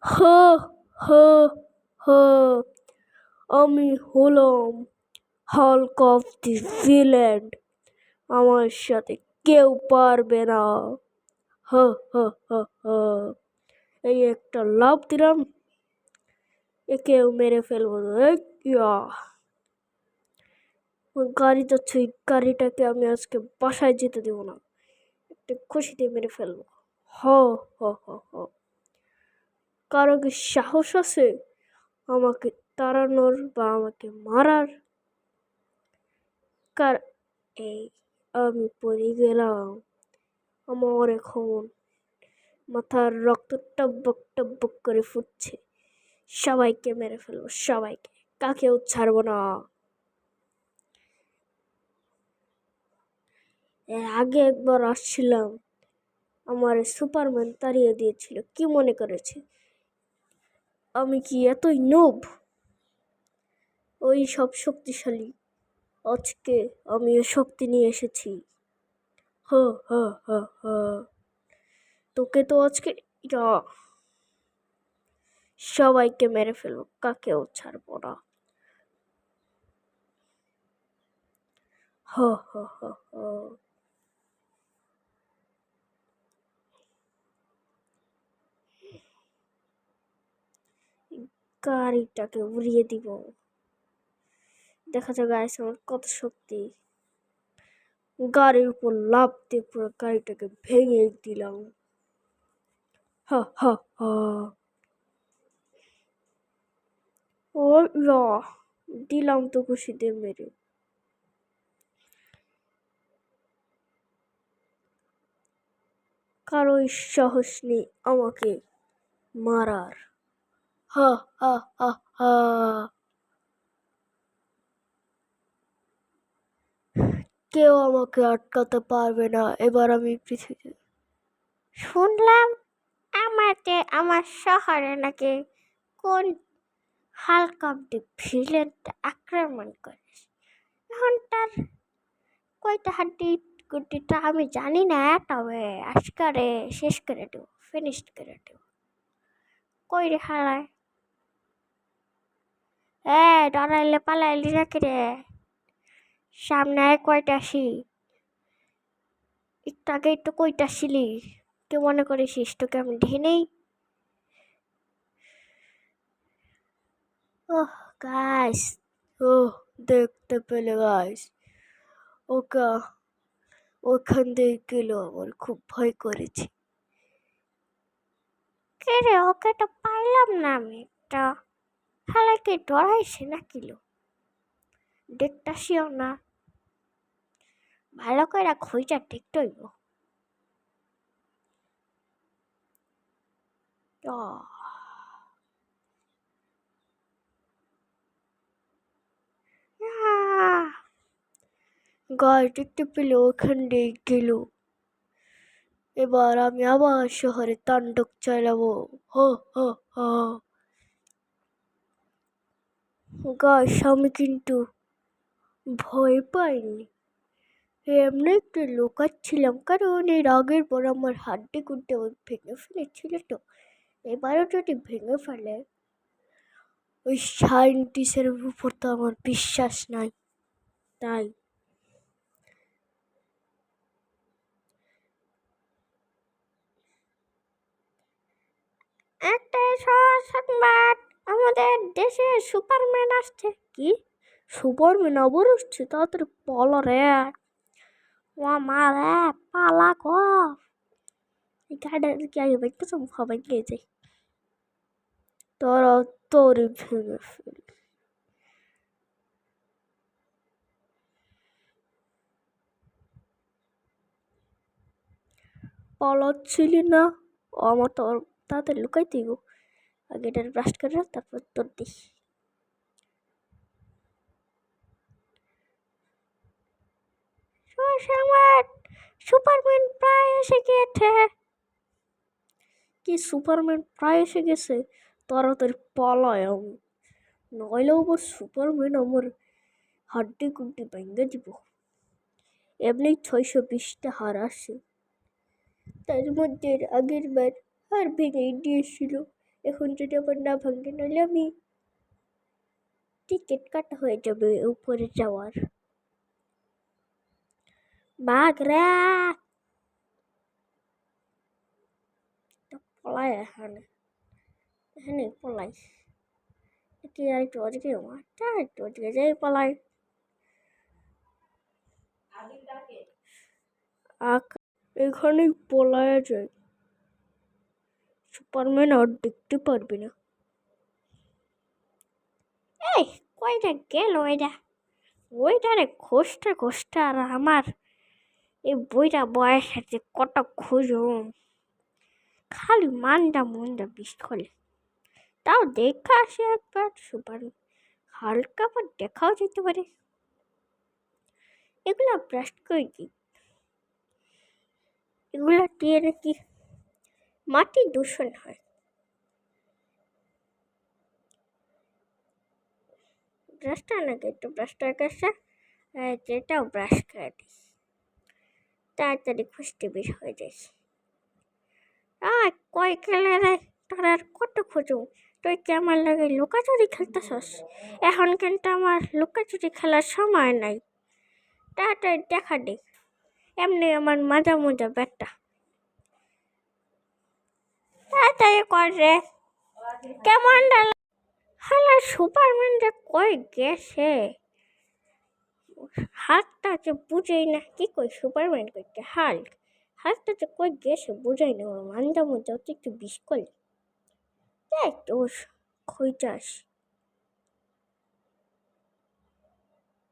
হো হো হো, আমি হলাম হাল্ক অফ দি ভিলেন। আমার সাথে কেউ পারবে না। হো হো হো হো। এই একটা লাফ দিলাম, একেও মেরে ফেলবো। ইয়া, গাড়ি যাচ্ছে, এই গাড়িটাকে আমি আজকে বাসায় যেতে দেবো না, একটা খুশিতে মেরে ফেলবো। হ হ হ হ। কারো কি সাহস আছে আমাকে তাড়ানোর বা আমাকে মারার? কার এই, আমি পড়ে গেলাম। আমার এখন মাথার রক্ত টকবক টকবক করে ফুটছে। সবাইকে মেরে ফেলবো, সবাইকে, কাকেও ছাড়বো না। এর আগে একবার আসছিলাম, আমার সুপারম্যান তাড়িয়ে দিয়েছিল। কি মনে করেছে আমি কি এতই নোব? ওই সব শক্তিশালী। আজকে আমি শক্তি নিয়ে এসেছি। হ হ হ হ। তোকে তো আজকে ইয়া, সবাইকে মেরে ফেলবো, কাকেও ছাড়বো না। হ হ হ হ। গাড়িটাকে উড়িয়ে দিব, দেখা যাক গাইস আমার কত শক্তি। গাড়ির উপর লাফ দিয়ে পুরো গাড়িটাকে ভেঙে দিলাম। হা হা হা। ও ইয়া, দিলাম তো খুশিতে মেরে। কারোই সাহস নেই আমাকে মারার। হা হা হা হা। কেউ আমাকে আটকাতে পারবে না। এবার আমি পৃথিবী। শুনলাম আমার শহরে নাকি কোন হাল্ক অফ দি ভিলেনটা আক্রমণ করে। এখন তার কয়টা হাড্ডি গুড্ডিটা আমি জানি না, তবে আজকারে শেষ করে দেব, ফিনিশ করে দেব। কই রে হালায়? ডরাইলে পালাইলি নাকি রে? সামনে আয়, কয়টা আসি? একটু আগে একটু কইটা ছিলি? কে মনে করেছিস তোকে আমি দেখি নেই? ওহ গাইস, ওহ, দেখতে পেলে গাইস, ওকে ওখান দিয়ে গেল, আমার খুব ভয় করেছে। কে রে, ওকে তো পাইলাম না আমি একটা। হালাকে ডরাইছে না কিলো, দেখতাছিও না। ভালো করে খুঁজা দেখতে হইব। গায়ে দেখতে পেলে ওখান দিয়ে গেল। এবার আমি আবার শহরে তাণ্ডব চালাবো। হো হো হো। গাইস, আমি কিন্তু ভয় পাইনি, এমনি একটু লুকাচ্ছিলাম, কারণ এর আগের পর আমার হাড্ডি গুড্ডি ভেঙে ফেলেছিল তো। এবারও যদি ভেঙে ফেলে, ওই সায়েন্টিস্টের উপর তো আমার বিশ্বাস নাই, তাই। একটা সংবাদ, আমাদের দেশে সুপারম্যান আসছে। কি? সুপারম্যান আবার আসছে? তাড়াতাড়ি পালা রে। ও মা রে, পালা গো। এই গাড়িটা কি আগে বাইক সবাই গিয়েছে, তোরা তোরই ভেঙে ফেল। পালাচ্ছিলি না? ও আমার তো তাড়াতাড়ি লুকাইতে গো। আগে এটা ব্রাশ করে তারপর তোর দিস। সংবাদ, সুপারম্যান প্রায় এসে গিয়েছে। কি, সুপারম্যান প্রায় এসে গেছে? তাড়াতাড়ি পালায় আমি, নইলে আবার সুপারম্যান আমার হাড্ডি গুড্ডি ভেঙে দিব। এমনি 620টা হার আসে, তার মধ্যে আগের বার হার ভেঙে দিয়েছিল। এখন যদি আবার না ভাঙে নাহলে আমি টিকিট কাটা হয়ে যাবে উপরে যাওয়ার। বাঘরা পলাই এখানে এখানে পলাই কি আর একটু ওদিকে মাঠটা একটু ওদিকে যাই পলাই। এখানেই পলায়া যায়, সুপারম্যান আর দেখতে পারবে না। এই কয়টা গেল এটা ওইটারে খোঁজতে খোঁজতে আর আমার এই বইটা বয়স আছে কত খুঁজুম, খালি মান্দা মন্দা বিস্কলে। তাও দেখা আসে একবার সুপার হালকা আবার দেখাও যেতে পারে। এগুলা ব্রাশ করে দিই, এগুলা দিয়ে নাকি মাটি দূষণ হয়। ব্রাশটা নাকি একটু ব্রাশটার কাছে যেটাও ব্রাশ করে দিই, তাড়াতাড়ি খুঁজতে বের হয়ে যাই। কয় খেলে রে তোর আর কত খুঁজুম, তুই কি আমার লাগে লুকাচুরি খেলতেছস? এখন কিন্তু আমার লুকাচুরি খেলার সময় নাই, তাড়াতাড়ি দেখা দে। এমনি আমার মজা মজা ব্যাটটা তাড়াতাড়ি কর রে। কেমন হালা সুপারম্যানটা কই গেছে? হাতটা যে বুঝেই না, কি কই সুপারম্যান কইতে হাতটা যে কই গেছে বুঝাই না। আমার মান্দা মজা একটু বিষ করলে তো খুঁজে আসি।